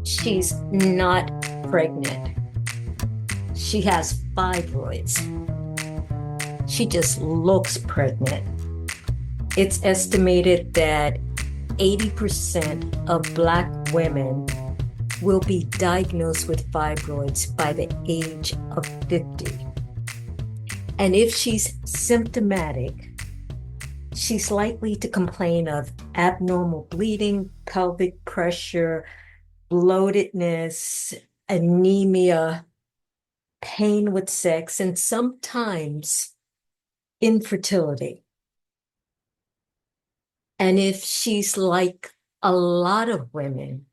She's not pregnant. She has fibroids. She just looks pregnant. It's estimated that 80% of Black women will be diagnosed with fibroids by the age of 50. And if she's symptomatic, she's likely to complain of abnormal bleeding, pelvic pressure, bloatedness, anemia, pain with sex, and sometimes infertility. And if she's like a lot of women,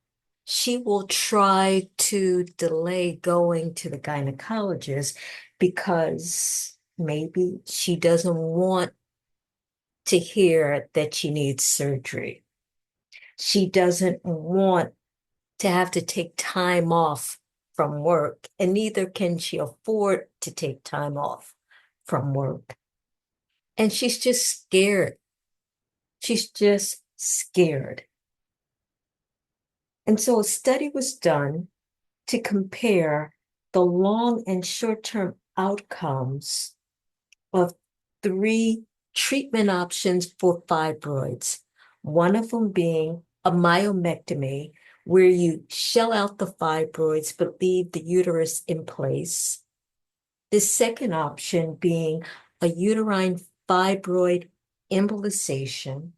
she will try to delay going to the gynecologist because maybe she doesn't want to hear that she needs surgery. She doesn't want to have to take time off from work, and neither can she afford to take time off from work. And she's just scared. She's just scared. And so a study was done to compare the long and short-term outcomes of three treatment options for fibroids. One of them being a myomectomy, where you shell out the fibroids but leave the uterus in place. The second option being a uterine fibroid embolization,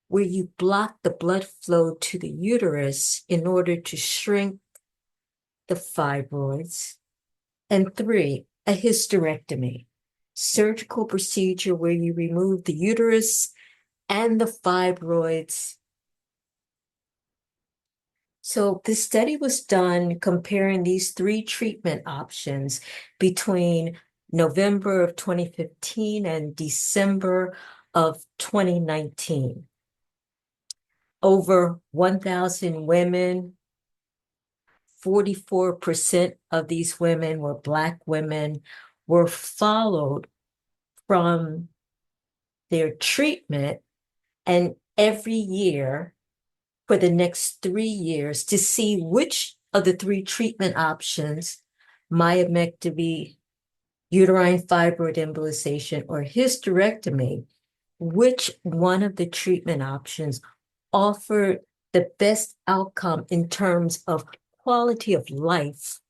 where you block the blood flow to the uterus in order to shrink the fibroids. And three, a hysterectomy, surgical procedure where you remove the uterus and the fibroids. So this study was done comparing these three treatment options between November of 2015 and December of 2019. Over 1,000 women, 44% of these women were Black women, were followed from their treatment, and every year for the next 3 years to see which of the three treatment options, myomectomy, uterine fibroid embolization, or hysterectomy, which one of the treatment options offered the best outcome in terms of quality of life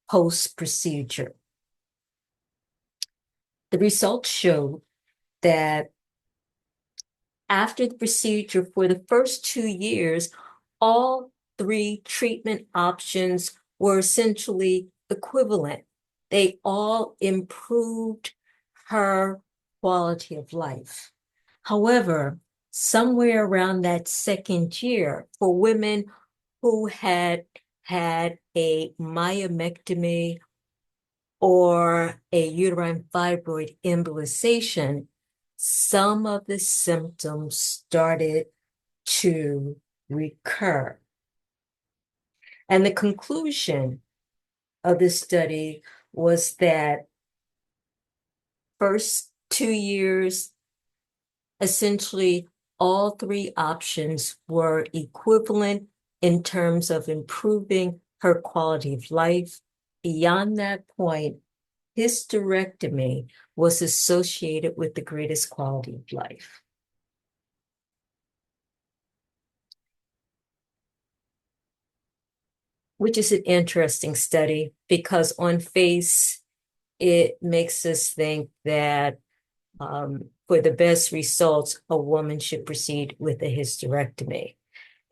post-procedure. The results showed that after the procedure, for the first 2 years, all three treatment options were essentially equivalent. They all improved her quality of life. However, somewhere around that second year, for women who had had a myomectomy or a uterine fibroid embolization, some of the symptoms started to recur. And the conclusion of this study was that first 2 years, essentially all three options were equivalent in terms of improving her quality of life. Beyond that point, hysterectomy was associated with the greatest quality of life. Which is an interesting study because on face, it makes us think that for the best results, a woman should proceed with a hysterectomy.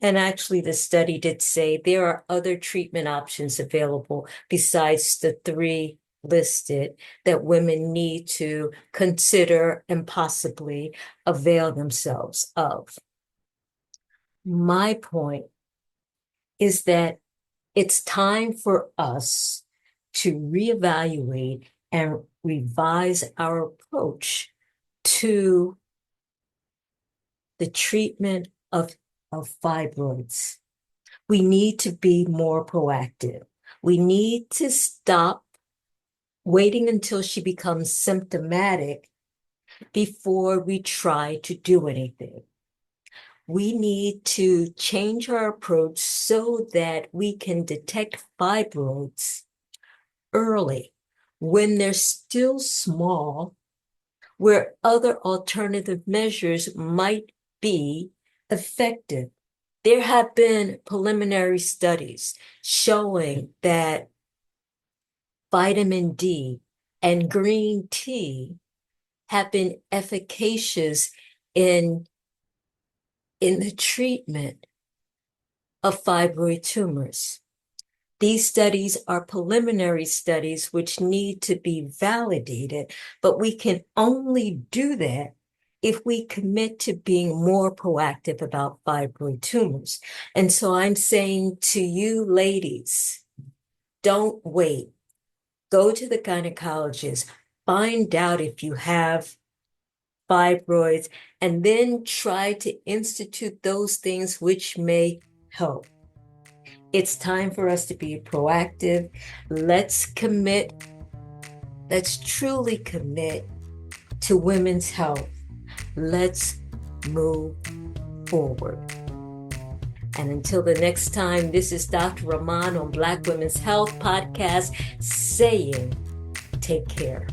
And actually, the study did say there are other treatment options available besides the three listed that women need to consider and possibly avail themselves of. My point is that it's time for us to reevaluate and revise our approach to the treatment of fibroids. We need to be more proactive. We need to stop waiting until she becomes symptomatic before we try to do anything. We need to change our approach so that we can detect fibroids early when they're still small, where other alternative measures might be effective. There have been preliminary studies showing that vitamin D and green tea have been efficacious in the treatment of fibroid tumors. These studies are preliminary studies which need to be validated, but we can only do that if we commit to being more proactive about fibroid tumors. And so I'm saying to you ladies, don't wait. Go to the gynecologist, find out if you have fibroids, and then try to institute those things which may help. It's time for us to be proactive. Let's commit, let's truly commit to women's health. Let's move forward. And until the next time, this is Dr. Rahman on Black Women's Health Podcast saying, take care.